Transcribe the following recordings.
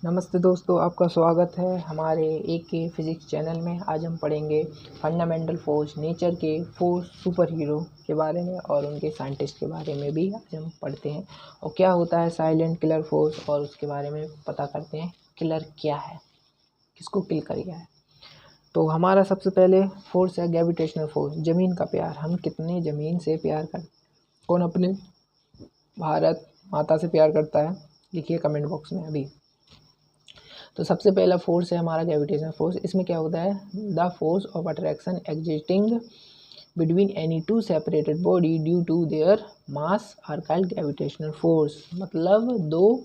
नमस्ते दोस्तों, आपका स्वागत है हमारे AK फिज़िक्स चैनल में। आज हम पढ़ेंगे फंडामेंटल फोर्स, नेचर के फोर्स, सुपर हीरो के बारे में और उनके साइंटिस्ट के बारे में भी आज हम पढ़ते हैं। और क्या होता है साइलेंट किलर फोर्स, और उसके बारे में पता करते हैं किलर क्या है, किसको किल कर गया है। तो हमारा सबसे पहले फोर्स है ग्रेविटेशनल फोर्स, ज़मीन का प्यार। हम कितने ज़मीन से प्यार करते, कौन अपने भारत माता से प्यार करता है, लिखिए कमेंट बॉक्स में अभी। तो सबसे पहला फोर्स है हमारा ग्रेविटेशनल फोर्स। इसमें क्या होता है, the force of attraction existing between any two separated body due to their mass are called gravitational force. मतलब दो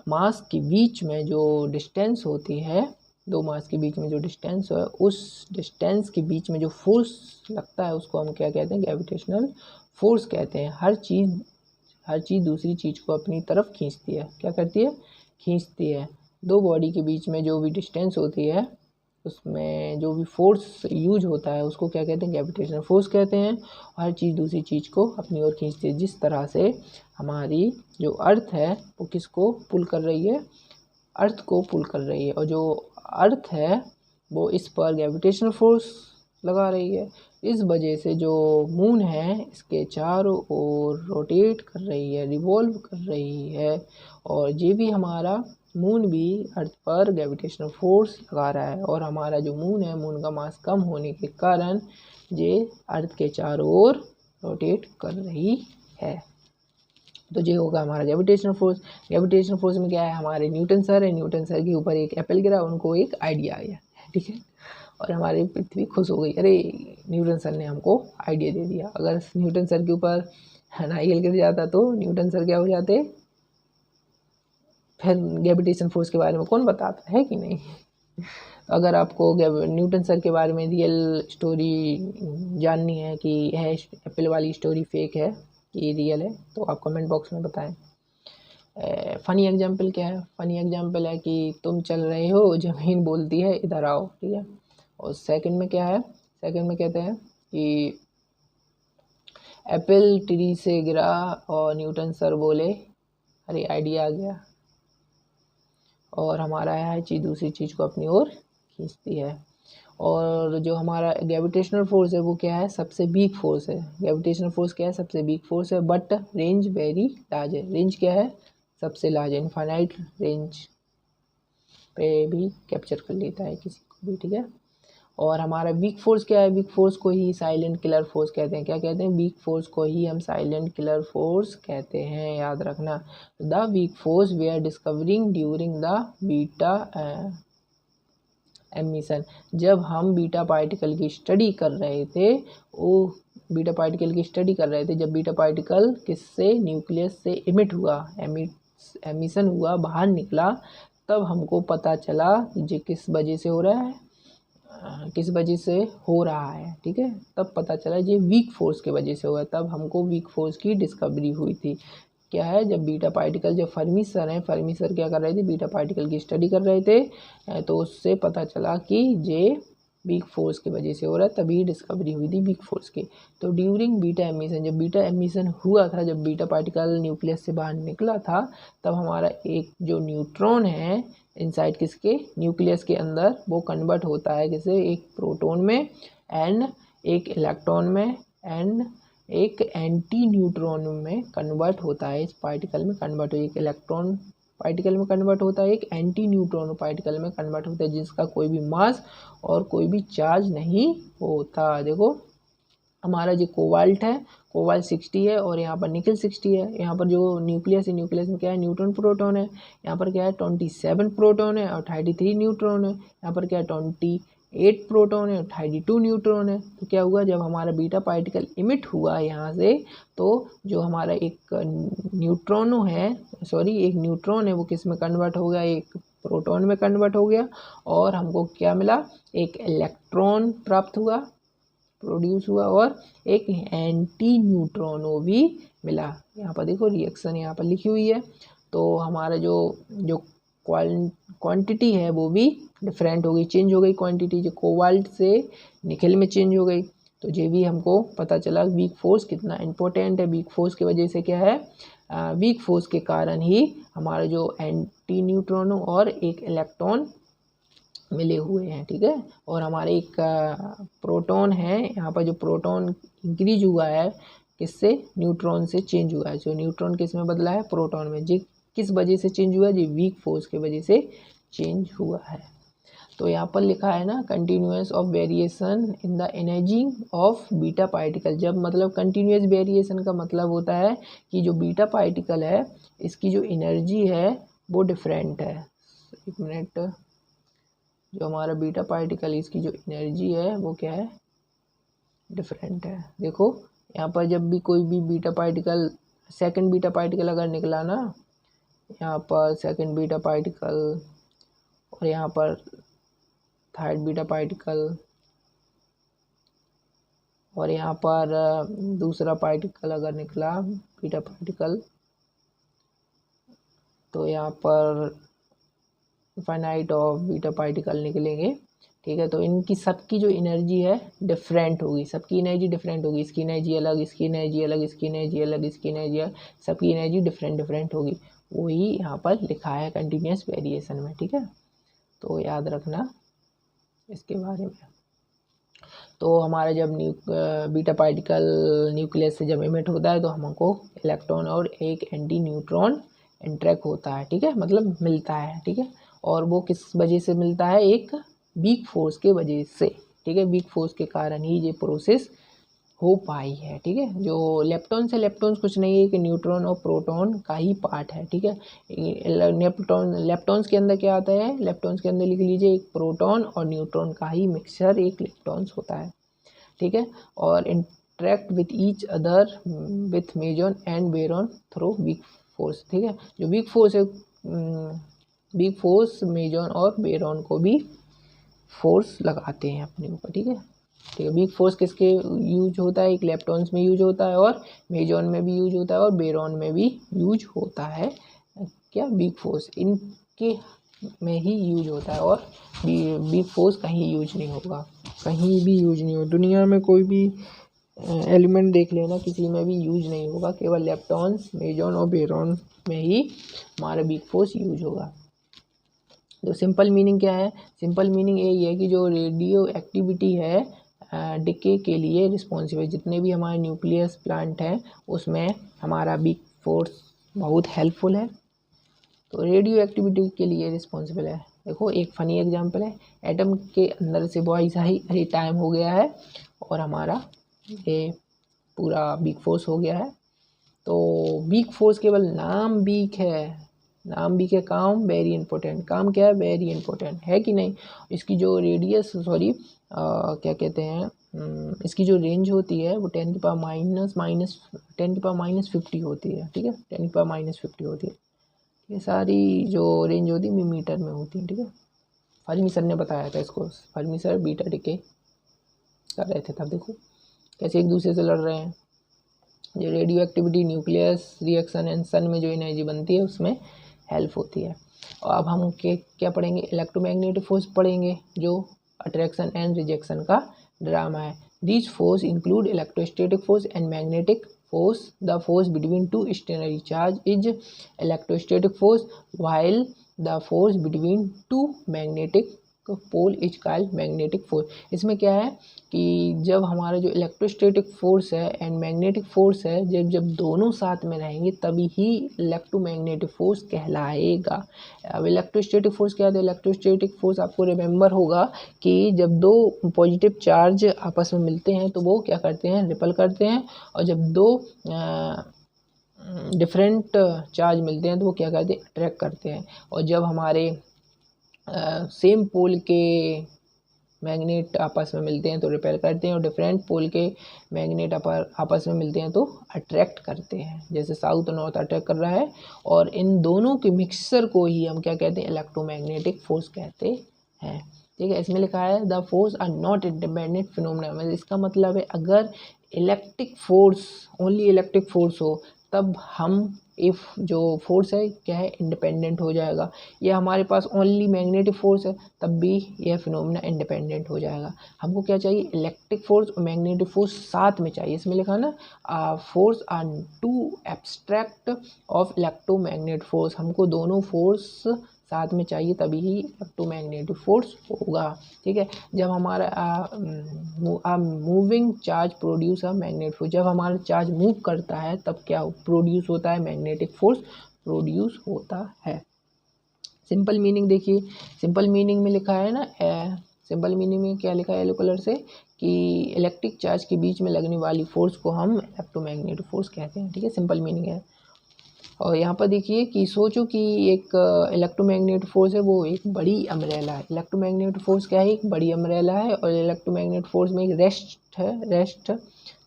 मास के बीच में जो डिस्टेंस होती है, दो मास के बीच में जो डिस्टेंस है, उस डिस्टेंस के बीच में जो फोर्स लगता है उसको हम क्या कहते हैं, ग्रेविटेशनल फोर्स कहते हैं। हर चीज़ दूसरी चीज़ को अपनी तरफ खींचती है। क्या करती है, खींचती है। दो बॉडी के बीच में जो भी डिस्टेंस होती है उसमें जो भी फोर्स यूज होता है उसको क्या कहते हैं, ग्रेविटेशनल फोर्स कहते हैं। हर चीज़ दूसरी चीज़ को अपनी ओर खींचती है। जिस तरह से हमारी जो अर्थ है वो किसको पुल कर रही है, अर्थ को पुल कर रही है, और जो अर्थ है वो इस पर ग्रेविटेशनल फोर्स लगा रही है। इस वजह से जो मून है इसके चारों ओर रोटेट कर रही है, रिवॉल्व कर रही है, और ये भी हमारा मून भी अर्थ पर ग्रेविटेशनल फोर्स लगा रहा है। और हमारा जो मून है, मून का मास कम होने के कारण ये अर्थ के चारों ओर रोटेट कर रही है। तो ये होगा हमारा ग्रेविटेशनल फोर्स। ग्रेविटेशनल फोर्स में क्या है, हमारे न्यूटन सर है, न्यूटन सर के ऊपर एक एप्पल गिरा, उनको एक आइडिया आया, ठीक है, और हमारी पृथ्वी खुश हो गई, अरे न्यूटन सर ने हमको आइडिया दे दिया। अगर न्यूटन सर के ऊपर नारियल गिर जाता तो न्यूटन सर क्या हो जाते, फिर ग्रेविटेशन फोर्स के बारे में कौन बताता है कि नहीं। अगर आपको न्यूटन सर के बारे में रियल स्टोरी जाननी है कि है एप्पल वाली स्टोरी फेक है कि रियल है, तो आप कमेंट बॉक्स में बताएं। फ़नी एग्जाम्पल क्या है, फ़नी एग्जाम्पल है कि तुम चल रहे हो, ज़मीन बोलती है इधर आओ, ठीक है। और सेकंड में क्या है, सेकंड में कहते हैं कि एप्पल ट्री से गिरा और न्यूटन सर बोले अरे आइडिया आ गया। और हमारा है चीज़ दूसरी चीज़ को अपनी ओर खींचती है। और जो हमारा ग्रेविटेशनल फोर्स है वो क्या है, सबसे वीक फोर्स है। ग्रेविटेशनल फोर्स क्या है, सबसे वीक फोर्स है, बट रेंज वेरी लार्ज है। रेंज क्या है, सबसे लार्ज है, इनफाइनाइट रेंज पे भी कैप्चर कर लेता है किसी को भी, ठीक है। और हमारा वीक फोर्स क्या है, वीक फोर्स को ही साइलेंट किलर फोर्स कहते हैं। क्या कहते हैं, वीक फोर्स को ही हम साइलेंट किलर फोर्स कहते हैं, याद रखना। The weak force we are discovering during the beta emission. जब हम बीटा पार्टिकल की स्टडी कर रहे थे, वो बीटा पार्टिकल की स्टडी कर रहे थे, जब बीटा पार्टिकल किससे, न्यूक्लियस से इमिट हुआ, एमिशन हुआ, बाहर निकला, तब हमको पता चला कि ये किस वजह से हो रहा है, किस वजह से हो रहा है, ठीक है। तब पता चला ये वीक फोर्स की वजह से हुआ है। तब हमको वीक फोर्स की डिस्कवरी हुई थी। क्या है, जब बीटा पार्टिकल, जब फर्मी सर हैं, फर्मी सर क्या कर रहे थे, बीटा पार्टिकल की स्टडी कर रहे थे, तो उससे पता चला कि ये वीक फोर्स की वजह से हो रहा है, तभी डिस्कवरी हुई थी वीक फोर्स की। तो ड्यूरिंग बीटा एमिशन, जब बीटा एमिशन हुआ था, जब बीटा पार्टिकल न्यूक्लियस से बाहर निकला था, तब हमारा एक जो न्यूट्रॉन है इनसाइड किसके, न्यूक्लियस के अंदर, वो कन्वर्ट होता है किसे, एक प्रोटॉन में एंड एक इलेक्ट्रॉन में एंड एक एंटी न्यूट्रॉन में कन्वर्ट होता है। इस पार्टिकल में कन्वर्ट हो, एक इलेक्ट्रॉन पार्टिकल में कन्वर्ट होता है, एक एंटी न्यूट्रॉन पार्टिकल में कन्वर्ट होता है, जिसका कोई भी मास और कोई भी चार्ज नहीं होता। देखो हमारा जो कोबाल्ट है, कोबाल्ट 60 है, और यहाँ पर निकल 60 है। यहाँ पर जो न्यूक्लियस है, न्यूक्लियस में क्या है, न्यूट्रॉन प्रोटॉन है। यहाँ पर क्या है, 27 प्रोटॉन है और 33 न्यूट्रॉन है। यहाँ पर क्या है, 28 प्रोटॉन है और 32 न्यूट्रॉन है। तो क्या हुआ, जब हमारा बीटा पार्टिकल इमिट हुआ यहाँ से, तो जो हमारा एक न्यूट्रॉन है, सॉरी एक न्यूट्रॉन है, वो किस में कन्वर्ट हो गया, एक प्रोटॉन में कन्वर्ट हो गया, और हमको क्या मिला, एक इलेक्ट्रॉन प्राप्त हुआ, प्रोड्यूस हुआ, और एक एंटी न्यूट्रॉनो भी मिला। यहाँ पर देखो रिएक्शन यहाँ पर लिखी हुई है। तो हमारा जो जो क्वांटिटी है वो भी डिफरेंट हो गई, चेंज हो गई क्वांटिटी, जो कोबाल्ट से निकल में चेंज हो गई। तो ये भी हमको पता चला वीक फोर्स कितना इंपॉर्टेंट है। वीक फोर्स की वजह से क्या है, वीक फोर्स के कारण ही हमारे जो एंटी न्यूट्रॉन और एक इलेक्ट्रॉन मिले हुए हैं, ठीक है। और हमारे एक प्रोटॉन है, यहाँ पर जो प्रोटॉन इंक्रीज हुआ है किससे, न्यूट्रॉन से चेंज हुआ है। जो न्यूट्रॉन किस में बदला है, प्रोटॉन में। जी किस वजह से चेंज हुआ है, जी वीक फोर्स की वजह से चेंज हुआ है। तो यहाँ पर लिखा है ना, continuous of variation in the energy of beta particle. जब मतलब कंटिन्यूस वेरिएशन का मतलब होता है कि जो बीटा पार्टिकल है इसकी जो एनर्जी है वो डिफरेंट है। एक मिनट, जो हमारा बीटा पार्टिकल इसकी जो एनर्जी है वो क्या है, डिफरेंट है। देखो यहाँ पर जब भी कोई भी beta particle, second beta particle अगर निकला ना, यहाँ पर सेकंड बीटा पार्टिकल और यहाँ पर थर्ड बीटा पार्टिकल और यहाँ पर दूसरा पार्टिकल अगर निकला बीटा पार्टिकल, तो यहाँ पर फाइनाइट ऑफ बीटा पार्टिकल निकलेंगे, ठीक है। तो इनकी सबकी जो एनर्जी है डिफरेंट होगी, सबकी एनर्जी डिफरेंट होगी। इसकी एनर्जी अलग, इसकी एनर्जी अलग, इसकी एनर्जी अलग, इसकी एनर्जी अलग, सबकी एनर्जी डिफरेंट डिफरेंट होगी। वही यहाँ पर लिखा है कंटिन्यूस वेरिएशन में, ठीक है। तो याद रखना इसके बारे में। तो हमारा जब बीटा पार्टिकल न्यूक्लियस से जब इमिट होता है तो हमको इलेक्ट्रॉन और एक एंटी न्यूट्रॉन इंटरेक्ट होता है, ठीक है, मतलब मिलता है, ठीक है। और वो किस वजह से मिलता है, एक वीक फोर्स के वजह से, ठीक है। वीक फोर्स के कारण ही ये प्रोसेस हो पाई है, ठीक है। जो लेप्टॉन से लेप्टॉन्स कुछ नहीं है कि न्यूट्रॉन और प्रोटॉन का ही पार्ट है, ठीक है। लेप्टॉन्स के अंदर क्या आता है, लेप्टॉन्स के अंदर लिख लीजिए एक प्रोटॉन और न्यूट्रॉन का ही मिक्सचर एक लेप्टॉन्स होता है, ठीक है। और interact with each other with meson and baryon through weak force, ठीक है। जो वीक फोर्स है, वीक फोर्स मेजॉन और बेरॉन को भी फोर्स लगाते हैं अपने ऊपर, ठीक है। ठीक है, वीक फोर्स किसके यूज होता है, एक लेप्टॉन्स में यूज होता है और मेजॉन में भी यूज होता है और बेरॉन में भी यूज होता है। क्या, वीक फोर्स इनके में ही यूज होता है और वीक फोर्स कहीं यूज नहीं होगा, कहीं भी यूज नहीं होगा। दुनिया में कोई भी एलिमेंट देख लेना, किसी में भी यूज नहीं होगा, केवल लेप्टॉन्स, मेजॉन और बेरॉन में ही हमारा वीक फोर्स यूज होगा। तो सिंपल मीनिंग क्या है, सिंपल मीनिंग यही है कि जो रेडियो एक्टिविटी है डिके के लिए रिस्पॉन्सिबल, जितने भी हमारे न्यूक्लियस प्लांट हैं उसमें हमारा वीक फोर्स बहुत हेल्पफुल है। तो रेडियो एक्टिविटी के लिए रिस्पॉन्सिबल है। देखो एक फ़नी एग्जांपल है, एटम के अंदर से बॉयज ही टाइम हो गया है और हमारा ये पूरा वीक फोर्स हो गया है। तो वीक फोर्स केवल नाम वीक है, नाम वीक है, काम वेरी इंपॉर्टेंट। काम क्या है, वेरी इंपॉर्टेंट है कि नहीं। इसकी जो रेडियस, सॉरी क्या कहते हैं, इसकी जो रेंज होती है वो 10 की पावर माइनस 50 होती है, ठीक है, 10 की पावर माइनस 50 होती है। ये सारी जो रेंज होती है मीटर में होती है, ठीक है। फर्मी सर ने बताया था इसको, फर्मी सर बीटा डिके कर रहे थे तब। देखो कैसे एक दूसरे से लड़ रहे हैं। जो radioactivity nucleus reaction and sun में जो एनर्जी बनती है उसमें हेल्प होती है। और अब हम क्या पढ़ेंगे, इलेक्ट्रोमैग्नेटिक फोर्स पढ़ेंगे, जो अट्रैक्शन एंड रिजेक्शन का ड्रामा है। This force include electrostatic force and magnetic force. The force between two stationary charge is electrostatic force, while the force between two magnetic pole is called magnetic force. इसमें क्या है कि जब हमारा जो electrostatic force है and magnetic force है, जब दोनों साथ में रहेंगे तभी ही इलेक्ट्रोमैग्नेटिक फोर्स कहलाएगा। अब इलेक्ट्रोस्टैटिक फोर्स क्या है, इलेक्ट्रोस्टैटिक फोर्स आपको रिमेंबर होगा कि जब दो पॉजिटिव चार्ज आपस में मिलते हैं तो वो क्या करते हैं, रिपल करते हैं, और जब दो डिफरेंट चार्ज मिलते हैं तो वो क्या करते हैं, अट्रैक्ट करते हैं। और जब हमारे सेम पोल के मैग्नेट आपस में मिलते हैं तो रिपेल करते हैं, और डिफरेंट पोल के मैग्नेट आपस में मिलते हैं तो अट्रैक्ट करते हैं। जैसे साउथ और नॉर्थ अट्रैक्ट कर रहा है, और इन दोनों के मिक्सचर को ही हम क्या कहते हैं, इलेक्ट्रोमैग्नेटिक फोर्स कहते हैं। ठीक है, इसमें लिखा है the force are not independent phenomena. इसका मतलब है अगर electric force, only electric force हो तब हम इफ़ जो फोर्स है क्या है, इंडिपेंडेंट हो जाएगा। ये हमारे पास ओनली मैग्नेटिक फोर्स है तब भी यह फिनोमेना इंडिपेंडेंट हो जाएगा। हमको क्या चाहिए, इलेक्ट्रिक फोर्स और मैग्नेटिक फोर्स साथ में चाहिए। इसमें लिखा ना force are two abstract of electromagnetic force, हमको दोनों फोर्स साथ में चाहिए तभी ही इलेक्ट्रोमैग्नेटिक फोर्स होगा। ठीक है, जब हमारा moving charge produce a magnetic force, जब हमारा चार्ज मूव करता है तब क्या प्रोड्यूस होता है, मैग्नेटिक फोर्स प्रोड्यूस होता है। सिंपल मीनिंग देखिए, सिंपल मीनिंग में लिखा है ना, सिंपल मीनिंग में क्या लिखा है येलो कलर से कि इलेक्ट्रिक चार्ज के बीच में लगने वाली फोर्स को हम इलेक्ट्रोमैग्नेटिक फोर्स कहते हैं। ठीक है, सिंपल मीनिंग है। और यहाँ पर देखिए कि सोचो कि एक इलेक्ट्रोमैग्नेटिक फोर्स है, वो एक बड़ी अम्ब्रेला है। इलेक्ट्रोमैग्नेटिक फोर्स क्या है, एक बड़ी अम्ब्रेला है, और इलेक्ट्रोमैग्नेटिक फोर्स में एक रेस्ट है, रेस्ट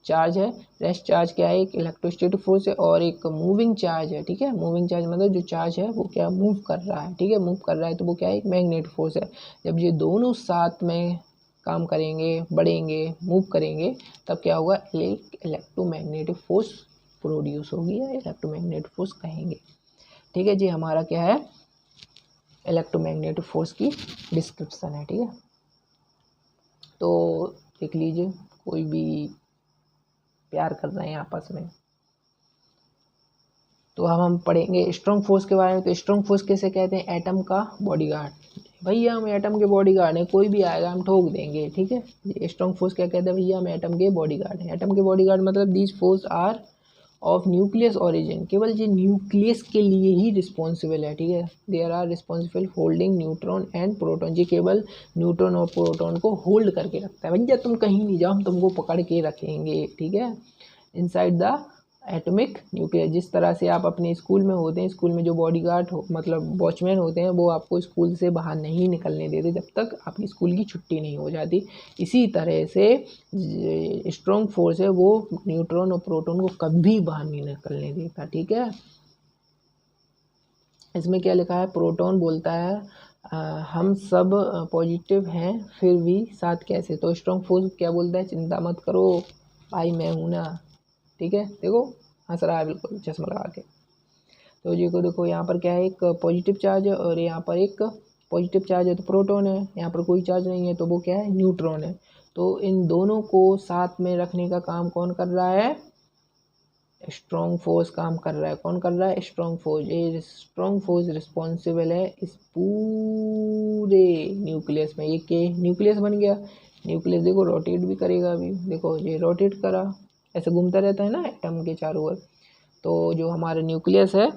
चार्ज है। रेस्ट चार्ज क्या है, एक इलेक्ट्रोस्टैटिक फोर्स है और एक मूविंग चार्ज है। ठीक है, मूविंग चार्ज मतलब जो चार्ज है वो क्या मूव कर रहा है। ठीक है, मूव कर रहा है तो वो क्या है, एक मैग्नेटिक फोर्स है। जब ये दोनों साथ में काम करेंगे, बढ़ेंगे, मूव करेंगे, तब क्या होगा, एक इलेक्ट्रोमैग्नेटिक फोर्स प्रोड्यूस होगी या इलेक्ट्रोमैग्नेटिक फोर्स कहेंगे। ठीक है जी, हमारा क्या है, इलेक्ट्रोमैग्नेटिक फोर्स की डिस्क्रिप्शन है। ठीक है, तो देख लीजिए, कोई भी प्यार कर रहे हैं आपस में, तो हम पढ़ेंगे स्ट्रॉन्ग फोर्स के बारे में। तो स्ट्रॉन्ग फोर्स किसे कहते हैं, एटम का बॉडीगार्ड। भैया हम एटम के बॉडीगार्ड हैं, कोई भी आएगा हम ठोक देंगे। ठीक है, स्ट्रॉन्ग फोर्स क्या कहते हैं, भैया हम एटम के बॉडीगार्ड हैं। एटम के बॉडीगार्ड मतलब these force are of nucleus origin, केवल ये न्यूक्लियस के लिए ही रिस्पॉन्सिबल है। ठीक है, there are responsible holding neutron and proton, ये केवल न्यूट्रॉन और प्रोटॉन को होल्ड करके रखता है। भैया तुम कहीं नहीं जाओ, हम तुमको पकड़ के रखेंगे। ठीक है, इनसाइड द एटॉमिक न्यूक्लियस। जिस तरह से आप अपने स्कूल में होते हैं, स्कूल में जो बॉडीगार्ड मतलब वॉचमैन होते हैं, वो आपको स्कूल से बाहर नहीं निकलने देते जब तक आपकी स्कूल की छुट्टी नहीं हो जाती। इसी तरह से स्ट्रॉन्ग फोर्स है वो न्यूट्रॉन और प्रोटॉन को कभी बाहर नहीं निकलने देता। ठीक है, इसमें क्या लिखा है, प्रोटॉन बोलता है हम सब पॉजिटिव हैं फिर भी साथ कैसे। तो स्ट्रॉन्ग फोर्स क्या बोलता है, चिंता मत करो भाई मैं हूँ ना। ठीक है, देखो हंस रहा है बिल्कुल चश्मा लगा के। तो जी को देखो, यहाँ पर क्या है, एक पॉजिटिव चार्ज है और यहाँ पर एक पॉजिटिव चार्ज है तो प्रोटॉन है, यहाँ पर कोई चार्ज नहीं है तो वो क्या है, न्यूट्रॉन है। तो इन दोनों को साथ में रखने का काम कौन कर रहा है, स्ट्रॉन्ग फोर्स काम कर रहा है। कौन कर रहा है, स्ट्रॉन्ग फोर्स। ये स्ट्रॉन्ग फोर्स रिस्पॉन्सिबल है इस पूरे न्यूक्लियस में। ये के न्यूक्लियस बन गया, न्यूक्लियस देखो रोटेट भी करेगा। अभी देखो ये रोटेट करा, ऐसे घूमता रहता है ना एटम के चारों ओर। तो जो हमारा न्यूक्लियस है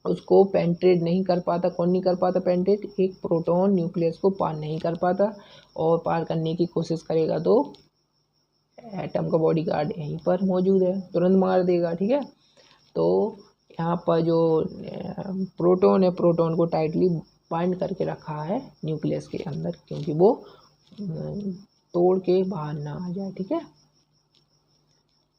उसको पेंट्रेट नहीं कर पाता। कौन नहीं कर पाता पेंट्रेट, एक प्रोटॉन न्यूक्लियस को पार नहीं कर पाता, और पार करने की कोशिश करेगा तो एटम का बॉडीगार्ड यहीं पर मौजूद है, तुरंत मार देगा। ठीक है, तो यहाँ पर जो प्रोटॉन है, प्रोटॉन को टाइटली बाइंड करके रखा है न्यूक्लियस के अंदर, क्योंकि वो तोड़ के बाहर ना आ जाए। ठीक है,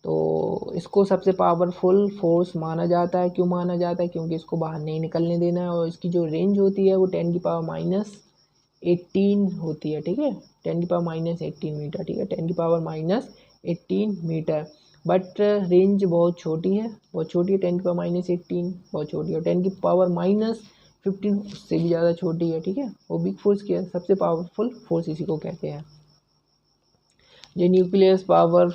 तो इसको सबसे पावरफुल फोर्स माना जाता है। क्यों माना जाता है, क्योंकि इसको बाहर नहीं निकलने देना है, और इसकी जो रेंज होती है वो 10⁻18 होती है। ठीक है, 10⁻18 मीटर। ठीक है, 10⁻18 मीटर, बट रेंज बहुत छोटी है, बहुत छोटी है। 10⁻18 बहुत छोटी है, 10⁻15 उससे भी ज़्यादा छोटी है। ठीक है, वो बिग फोर्स की है, सबसे पावरफुल फोर्स इसी को कहते हैं। ये न्यूक्लियस पावर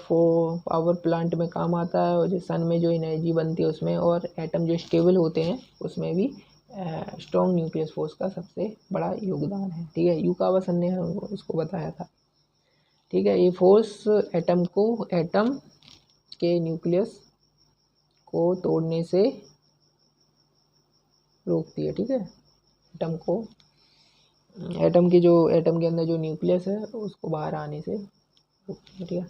प्लांट में काम आता है, और जो सन में जो एनर्जी बनती है उसमें, और एटम जो स्टेबल होते हैं उसमें भी स्ट्रॉन्ग न्यूक्लियस फोर्स का सबसे बड़ा योगदान है। ठीक है, युकावा सन ने इसको बताया था। ठीक है, ये फोर्स एटम के न्यूक्लियस को तोड़ने से रोकती है। ठीक है, एटम के अंदर जो न्यूक्लियस है उसको बाहर आने से रोकती है। ठीक है,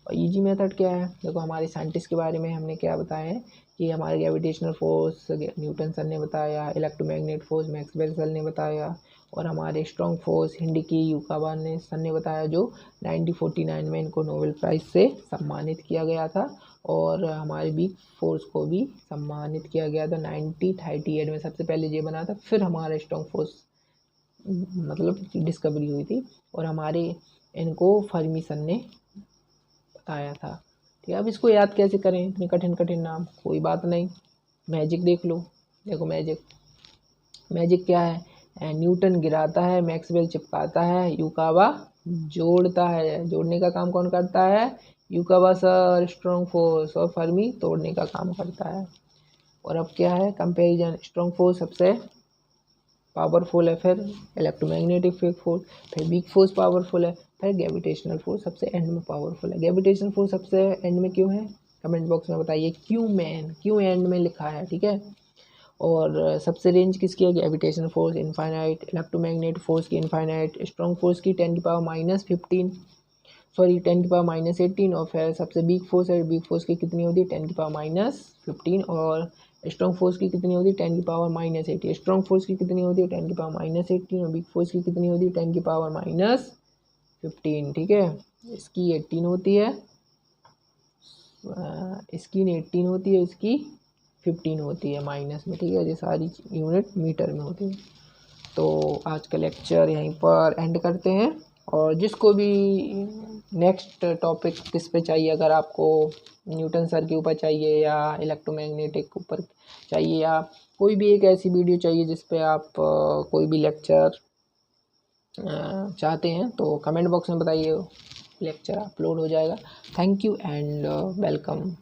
और इजी मेथड क्या है, देखो हमारे साइंटिस्ट के बारे में हमने क्या बताया है कि हमारे ग्रेविटेशनल फोर्स न्यूटन सर ने बताया, इलेक्ट्रोमैग्नेटिक फोर्स मैक्सवेल सर ने बताया, और हमारे स्ट्रॉन्ग फोर्स हिंडकी युकावा सर ने बताया, जो 1949 में इनको नोबेल प्राइज़ से सम्मानित किया गया था। और हमारे वीक फोर्स को भी सम्मानित किया गया था 1938 में, सबसे पहले ये बना था, फिर हमारा स्ट्रॉन्ग फोर्स मतलब डिस्कवरी हुई थी, और हमारे इनको फर्मी सन ने बताया था। ठीक ठीक है, अब इसको याद कैसे करें, इतने कठिन कठिन नाम, कोई बात नहीं, मैजिक देख लो। देखो मैजिक क्या है, न्यूटन गिराता है, मैक्सवेल चिपकाता है, युकावा जोड़ता है। जोड़ने का काम कौन करता है, युकावा सर, स्ट्रॉन्ग फोर्स, और फर्मी तोड़ने का काम करता है। और अब क्या है, कंपैरिजन, स्ट्रॉन्ग फोर्स सबसे पावरफुल है, फिर इलेक्ट्रोमैग्नेटिक फोर्स, फिर वीक फोर्स पावरफुल है, फिर ग्रेविटेशनल फोर्स सबसे एंड में पावरफुल है। ग्रेविटेशनल फोर्स सबसे एंड में क्यों है, कमेंट बॉक्स में बताइए, क्यों एंड में लिखा है, ठीक है। और सबसे रेंज किसकी है, gravitational force infinite, electromagnetic force की इनफाइनाइट, स्ट्रॉन्ग फोर्स की 10⁻−15, सॉरी 10⁻−18, और फिर सबसे वीक फोर्स है, वीक फोर्स की कितनी होती है, 10⁻−15, और स्ट्रॉन्ग फोर्स की कितनी होती है, 10⁻−18। स्ट्रॉन्ग फोर्स की कितनी होती है, 10⁻−18, और वीक फोर्स की कितनी होती है, 10⁻−15, ठीक है। इसकी 18 होती है, इसकी 18 होती है, इसकी 15 होती है माइनस में, ठीक है। ये सारी यूनिट मीटर में होती है। तो आज का लेक्चर यहीं पर एंड करते हैं, और जिसको भी नेक्स्ट टॉपिक किस पे चाहिए, अगर आपको न्यूटन सर के ऊपर चाहिए या इलेक्ट्रोमैग्नेटिक ऊपर चाहिए, या कोई भी एक ऐसी वीडियो चाहिए जिस पे आप कोई भी लेक्चर चाहते हैं, तो कमेंट बॉक्स में बताइए, लेक्चर अपलोड हो जाएगा। Thank you and welcome.